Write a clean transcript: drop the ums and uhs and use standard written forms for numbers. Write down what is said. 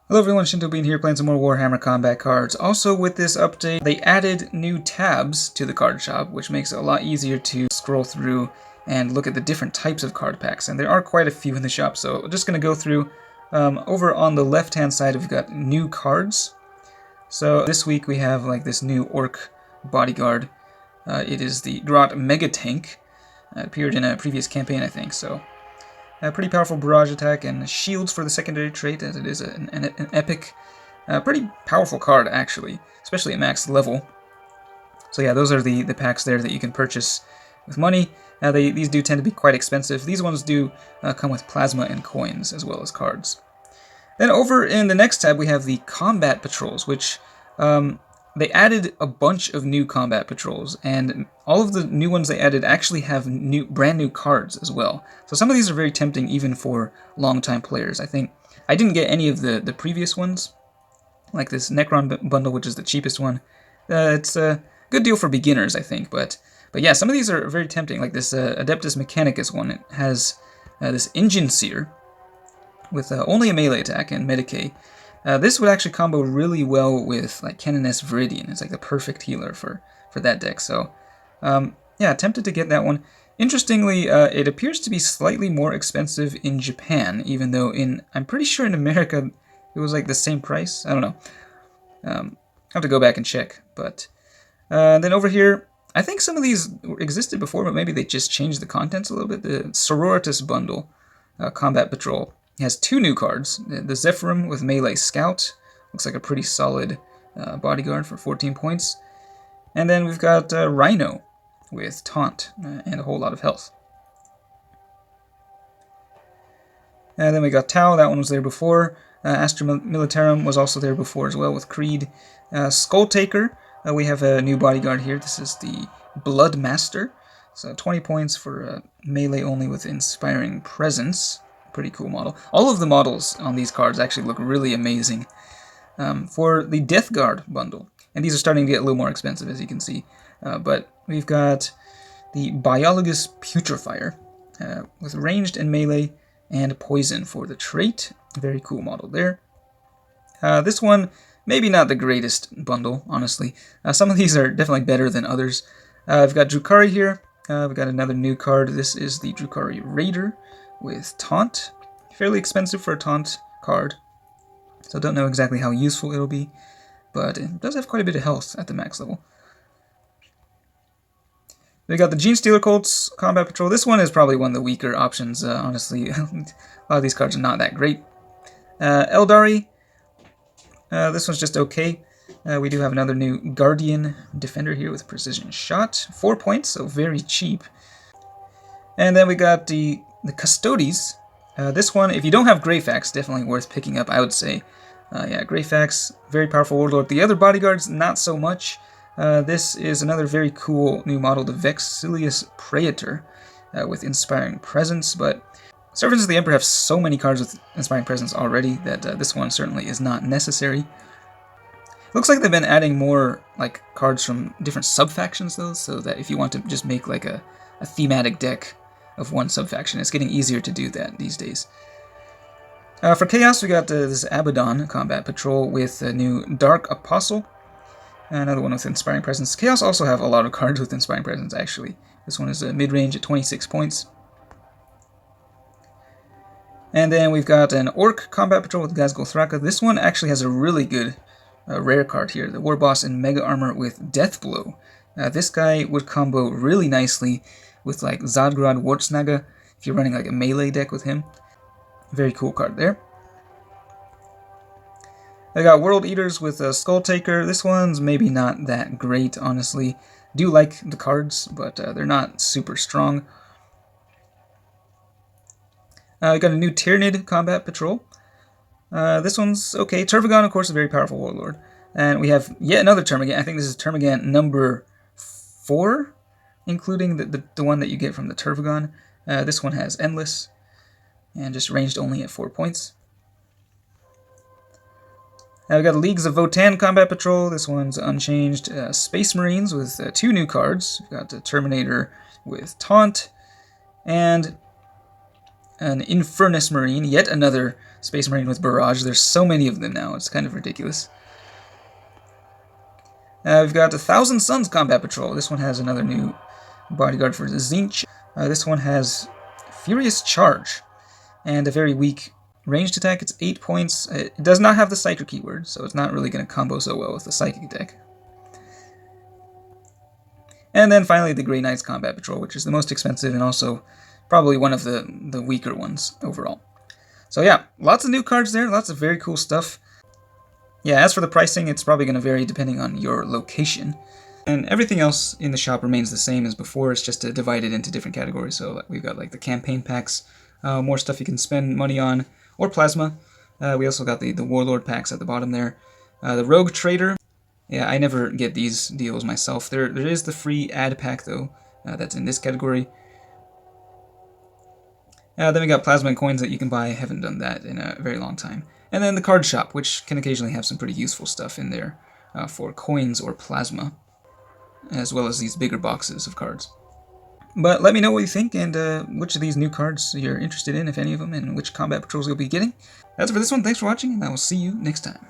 Hello everyone, Shinto Bean here playing some more Warhammer combat cards. Also with this update, they added new tabs to the card shop, which makes it a lot easier to scroll through and look at the different types of card packs. And there are quite a few in the shop, so we're just going to go through. Over on the left-hand side, we've got new cards. So this week we have like this new Orc Bodyguard. It is the Grot Mega Tank. It appeared in a previous campaign, I think, so... A pretty powerful barrage attack and shields for the secondary trait, as it is an epic, pretty powerful card actually, especially at max level. So yeah, those are the packs there that you can purchase with money. These do tend to be quite expensive. These ones do come with plasma and coins as well as cards. Then over in the next tab we have the combat patrols, which they added a bunch of new combat patrols, and all of the new ones they added actually have brand new cards as well. So some of these are very tempting even for long-time players. I think I didn't get any of the previous ones, like this Necron bundle, which is the cheapest one. It's a good deal for beginners, I think, but yeah, some of these are very tempting, like this Adeptus Mechanicus one. It has this Engine Seer with only a melee attack and Medicae. This would actually combo really well with like Canoness Viridian. It's like the perfect healer for that deck. So yeah, tempted to get that one. Interestingly, it appears to be slightly more expensive in Japan, even though I'm pretty sure in America it was like the same price. I don't know. I have to go back and check. But then over here, I think some of these existed before, but maybe they just changed the contents a little bit. The Sororitas bundle, Combat Patrol. He has two new cards. The Zephyrim with Melee Scout. Looks like a pretty solid bodyguard for 14 points. And then we've got Rhino with Taunt and a whole lot of health. And then we got Tau. That one was there before. Astra Militarum was also there before as well with Creed. Skull Taker. We have a new bodyguard here. This is the Blood Master. So 20 points for melee only with Inspiring Presence. Pretty cool model. All of the models on these cards actually look really amazing. For the Death Guard bundle, and these are starting to get a little more expensive, as you can see, but we've got the Biologus Putrefier with ranged and melee and poison for the trait. Very cool model there. This one, maybe not the greatest bundle, honestly. Some of these are definitely better than others. I've got Drukhari here. We've got another new card. This is the Drukhari Raider with Taunt. Fairly expensive for a Taunt card, so don't know exactly how useful it'll be, but it does have quite a bit of health at the max level. We got the Genestealer Colts Combat Patrol. This one is probably one of the weaker options, honestly. A lot of these cards are not that great. Eldari. This one's just okay. We do have another new Guardian Defender here with Precision Shot. 4 points, so very cheap. And then we got the Custodes. This one, if you don't have Greyfax, definitely worth picking up, I would say. Yeah, Greyfax, very powerful warlord. The other bodyguards, not so much. This is another very cool new model, the Vexilius Praetor, with Inspiring Presence, but Servants of the Emperor have so many cards with Inspiring Presence already that this one certainly is not necessary. Looks like they've been adding more like cards from different sub-factions, though, so that if you want to just make like a thematic deck of one sub-faction, it's getting easier to do that these days. For Chaos, we got this Abaddon Combat Patrol with a new Dark Apostle. Another one with Inspiring Presence. Chaos also have a lot of cards with Inspiring Presence, actually. This one is mid-range at 26 points. And then we've got an Orc Combat Patrol with Ghazghkull Thraka. This one actually has a really good rare card here. The War Boss in Mega Armor with Death Blow. This guy would combo really nicely with like Zadgrad Wartsnaga if you're running like a melee deck with him. Very cool card there. I got World Eaters with Skull Taker. This one's maybe not that great, honestly. Do like the cards, but they're not super strong. We got a new Tyrannid Combat Patrol. This one's okay. Tervagon, of course, is a very powerful warlord. And we have yet another Termagant. I think this is Termagant number 4, including the one that you get from the Tervagon. This one has Endless, and just ranged only at 4 points. Now we got Leagues of Votann Combat Patrol. This one's unchanged. Space Marines with 2 new cards. We've got the Terminator with Taunt, and an Infernus Marine, yet another Space Marine with Barrage. There's so many of them now, it's kind of ridiculous. We've got the Thousand Suns Combat Patrol. This one has another new bodyguard for Zinch. This one has Furious Charge and a very weak ranged attack. It's 8 points. It does not have the Psychic keyword, so it's not really going to combo so well with the Psychic deck. And then finally the Grey Knights Combat Patrol, which is the most expensive and also probably one of the weaker ones overall. So yeah, lots of new cards there, lots of very cool stuff. Yeah, as for the pricing, it's probably going to vary depending on your location. And everything else in the shop remains the same as before, it's just divided into different categories. So we've got like the campaign packs, more stuff you can spend money on, or plasma. We also got the Warlord packs at the bottom there. The Rogue Trader. Yeah, I never get these deals myself. There is the free ad pack, though, that's in this category. Then we got plasma and coins that you can buy. I haven't done that in a very long time. And then the card shop, which can occasionally have some pretty useful stuff in there for coins or plasma, as well as these bigger boxes of cards. But let me know what you think and which of these new cards you're interested in, if any of them, and which combat patrols you'll be getting. That's it for this one. Thanks for watching, and I will see you next time.